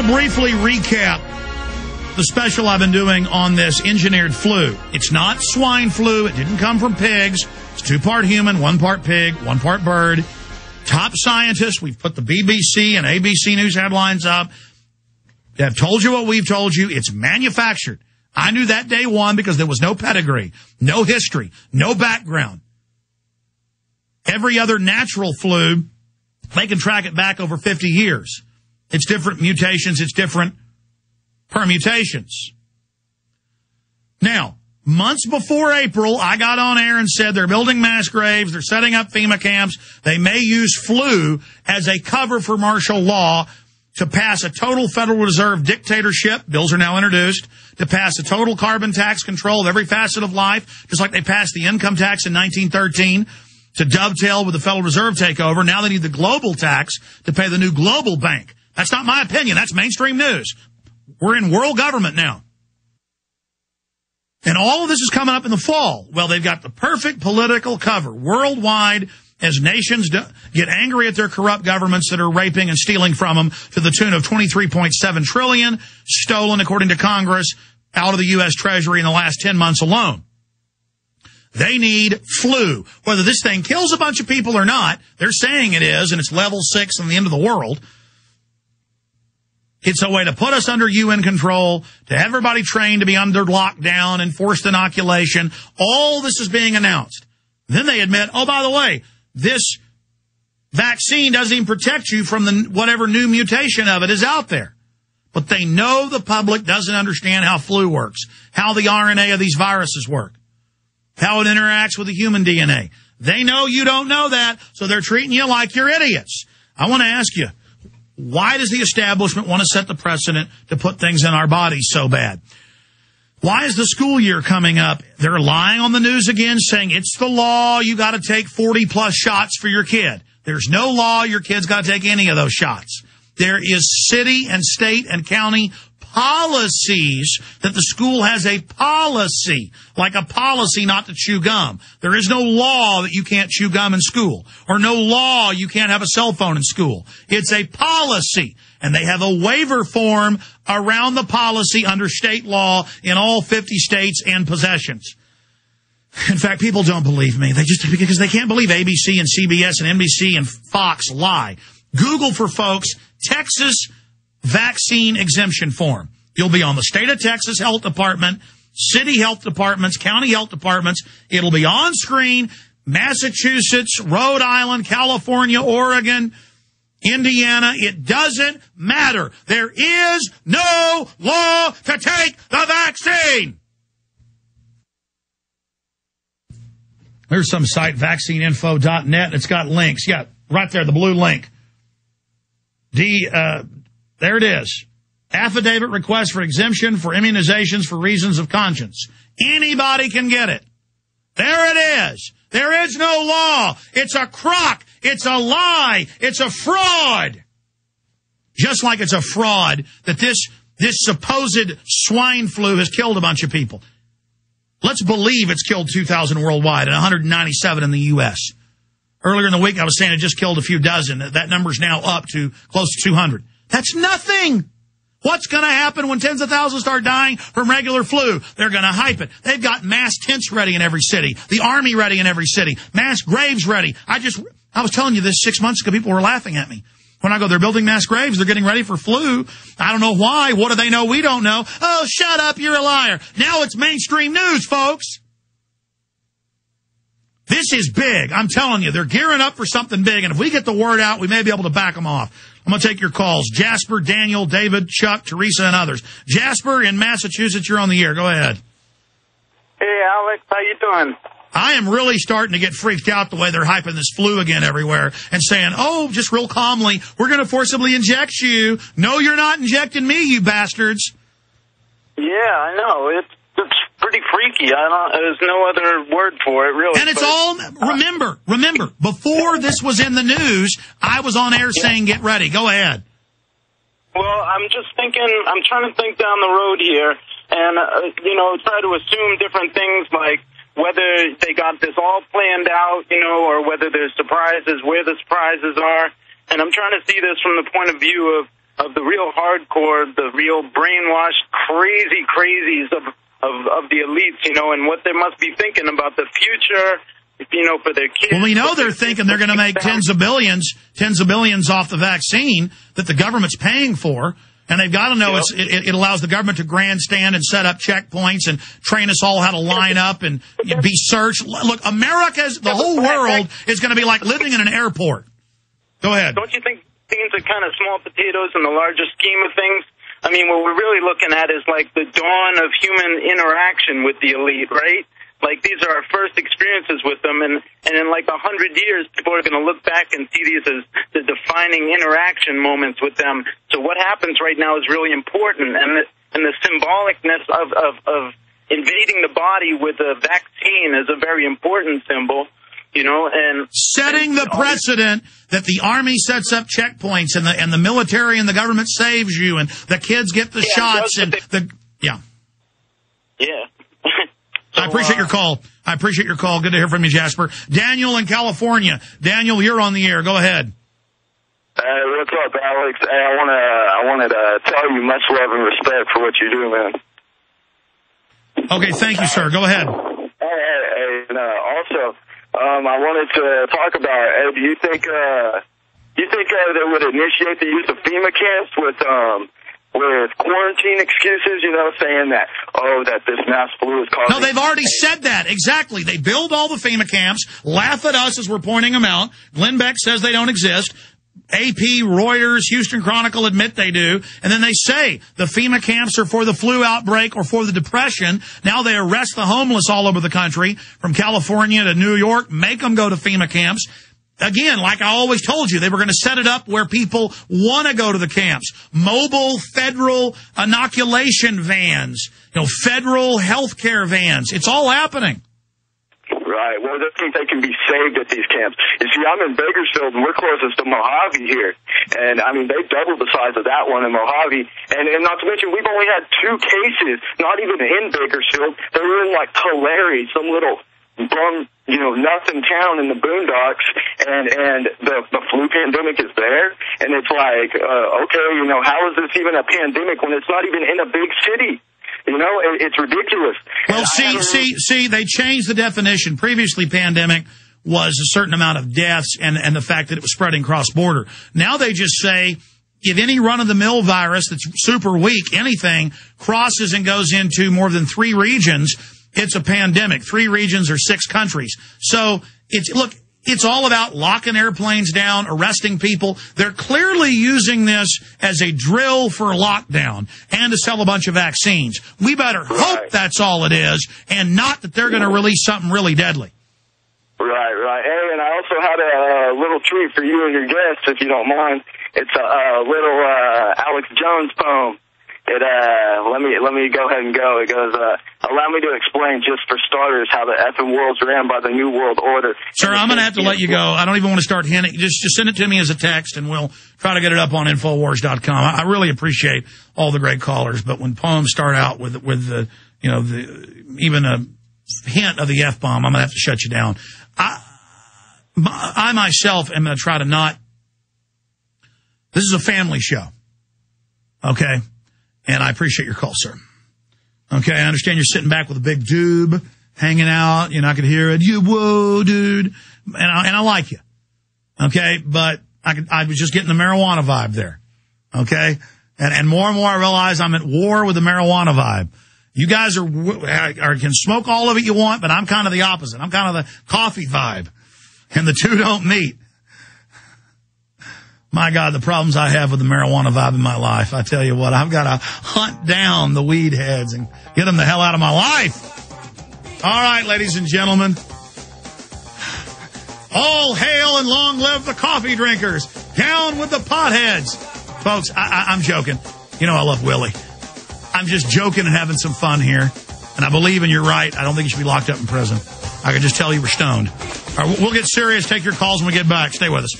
going to briefly recap the special I've been doing on this engineered flu. It's not swine flu. It didn't come from pigs. It's 2-part human, 1 part pig, 1 part bird. Top scientists, we've put the BBC and ABC News headlines up. They have told you what we've told you. It's manufactured. I knew that day one because there was no pedigree, no history, no background. Every other natural flu, they can track it back over 50 years. It's different mutations. It's different permutations. Now, months before April, I got on air and said they're building mass graves, they're setting up FEMA camps, they may use flu as a cover for martial law to pass a total Federal Reserve dictatorship, bills are now introduced, to pass a total carbon tax control of every facet of life, just like they passed the income tax in 1913 to dovetail with the Federal Reserve takeover. Now they need the global tax to pay the new global bank. That's not my opinion. That's mainstream news. We're in world government now. And all of this is coming up in the fall. Well, they've got the perfect political cover worldwide as nations get angry at their corrupt governments that are raping and stealing from them to the tune of $23.7 trillion stolen, according to Congress, out of the U.S. Treasury in the last 10 months alone. They need flu. Whether this thing kills a bunch of people or not, they're saying it is, and it's level 6 and the end of the world. It's a way to put us under UN control, to have everybody trained to be under lockdown and forced inoculation. All this is being announced. Then they admit, oh, by the way, this vaccine doesn't even protect you from the whatever new mutation of it is out there. But they know the public doesn't understand how flu works, how the RNA of these viruses work, how it interacts with the human DNA. They know you don't know that, so they're treating you like you're idiots. I want to ask you, why does the establishment want to set the precedent to put things in our bodies so bad? Why is the school year coming up? They're lying on the news again, saying it's the law. You got to take 40-plus shots for your kid. There's no law. Your kid's got to take any of those shots. There is city and state and county policies that the school has a policy, like a policy not to chew gum. There is no law that you can't chew gum in school, or no law you can't have a cell phone in school. It's a policy, and they have a waiver form around the policy under state law in all 50 states and possessions. In fact, people don't believe me. Because they can't believe ABC and CBS and NBC and Fox lie. Google for folks, Texas vaccine exemption form. You'll be on the state of Texas Health Department, city health departments, county health departments. It'll be on screen. Massachusetts, Rhode Island, California, Oregon, Indiana. It doesn't matter. There is no law to take the vaccine. There's some site, vaccineinfo.net. It's got links. Yeah, right there, the blue link. There it is. Affidavit request for exemption for immunizations for reasons of conscience. Anybody can get it. There it is. There is no law. It's a crock. It's a lie. It's a fraud. Just like it's a fraud that this supposed swine flu has killed a bunch of people. Let's believe it's killed 2,000 worldwide and 197 in the U.S. Earlier in the week, I was saying it just killed a few dozen. That number's now up to close to 200. That's nothing. What's going to happen when tens of thousands start dying from regular flu? They're going to hype it. They've got mass tents ready in every city, the army ready in every city, mass graves ready. I was telling you this 6 months ago. People were laughing at me. When I go, they're building mass graves. They're getting ready for flu. I don't know why. What do they know we don't know? Oh, shut up. You're a liar. Now it's mainstream news, folks. This is big. I'm telling you, they're gearing up for something big. And if we get the word out, we may be able to back them off. I'm going to take your calls. Jasper, Daniel, David, Chuck, Teresa, and others. Jasper in Massachusetts, you're on the air. Go ahead. Hey, Alex. How you doing? I am really starting to get freaked out the way they're hyping this flu again everywhere and saying, oh, just real calmly, we're going to forcibly inject you. No, you're not injecting me, you bastards. Yeah, I know. It's pretty freaky. There's no other word for it, really. And it's all, remember, before this was in the news, I was on air saying get ready. Go ahead. Well, I'm trying to think down the road here and, try to assume different things like whether they got this all planned out, or whether there's surprises, where the surprises are. And I'm trying to see this from the point of view of of the real hardcore, the real brainwashed, crazies of the elites, you know, and what they must be thinking about the future, you know, for their kids. Well, we know they're thinking they're going to make tens of billions off the vaccine that the government's paying for. And they've got to know it allows the government to grandstand and set up checkpoints and train us all how to line up and be searched. Look, the whole world is going to be like living in an airport. Go ahead. Don't you think things are kind of small potatoes in the larger scheme of things? I mean, what we're really looking at is like the dawn of human interaction with the elite, right? Like, these are our first experiences with them, and in like 100 years, people are going to look back and see these as the defining interaction moments with them. So what happens right now is really important, and the symbolicness of invading the body with a vaccine is a very important symbol, you know, and setting the precedent that the Army sets up checkpoints and the military and the government saves you and the kids get the shots and Yeah. So, I appreciate your call. Good to hear from you, Jasper. Daniel in California. Daniel, you're on the air. Go ahead. What's up, Alex? Hey, I wanted to tell you much love and respect for what you do, man. Okay, thank you, sir. Go ahead. And also, I wanted to talk about. Do you think they would initiate the use of FEMA camps with quarantine excuses, you know, saying that, that this mass flu is causing... No, they've already said that. Exactly. They build all the FEMA camps, laugh at us as we're pointing them out. Glenn Beck says they don't exist. AP, Reuters, Houston Chronicle admit they do. And then they say the FEMA camps are for the flu outbreak or for the depression. Now they arrest the homeless all over the country, from California to New York, make them go to FEMA camps. Again, like I always told you, they were going to set it up where people want to go to the camps. Mobile federal inoculation vans, federal health care vans. It's all happening. Right. Well, they think they can be saved at these camps. You see, I'm in Bakersfield, and we're closest to Mojave here. And, I mean, they doubled the size of that one in Mojave. And not to mention, we've only had 2 cases, not even in Bakersfield. They were in, like, Tulare, some little bum, nothing town in the boondocks, and the flu pandemic is there. And it's like, okay, how is this even a pandemic when it's not even in a big city? It's ridiculous. Well, see, they changed the definition. Previously, pandemic was a certain amount of deaths and the fact that it was spreading cross-border. Now they just say, if any run-of-the-mill virus that's super weak, anything, crosses and goes into more than 3 regions, it's a pandemic. 3 regions or 6 countries. So, it's all about locking airplanes down, arresting people. They're clearly using this as a drill for lockdown and to sell a bunch of vaccines. We better hope that's all it is, and not that they're going to release something really deadly. Right. Hey, and I also had a little treat for you and your guests, if you don't mind. It's a little Alex Jones poem. Let me go ahead and go. It goes, allow me to explain, just for starters, how the effing world's ran by the New World Order. Sir, I'm going to have to let you go. I don't even want to start hinting. Just send it to me as a text, and we'll try to get it up on Infowars.com. I really appreciate all the great callers, but when poems start out with the even a hint of the F-bomb, I'm going to have to shut you down. I myself am going to try to not. This is a family show. Okay? And I appreciate your call, sir. Okay, I understand you're sitting back with a big doob, hanging out. You're not going to hear it. Whoa, dude. And I like you. Okay, but I was just getting the marijuana vibe there. Okay? And more I realize I'm at war with the marijuana vibe. You guys can smoke all of it you want, but I'm kind of the opposite. I'm kind of the coffee vibe. And the two don't meet. My God, the problems I have with the marijuana vibe in my life. I tell you what, I've got to hunt down the weed heads and get them the hell out of my life. All right, ladies and gentlemen. All hail and long live the coffee drinkers. Down with the potheads. Folks, I'm joking. I love Willie. I'm just joking and having some fun here. And I believe, and you're right, I don't think you should be locked up in prison. I can just tell you were stoned. All right, we'll get serious. Take your calls when we get back. Stay with us.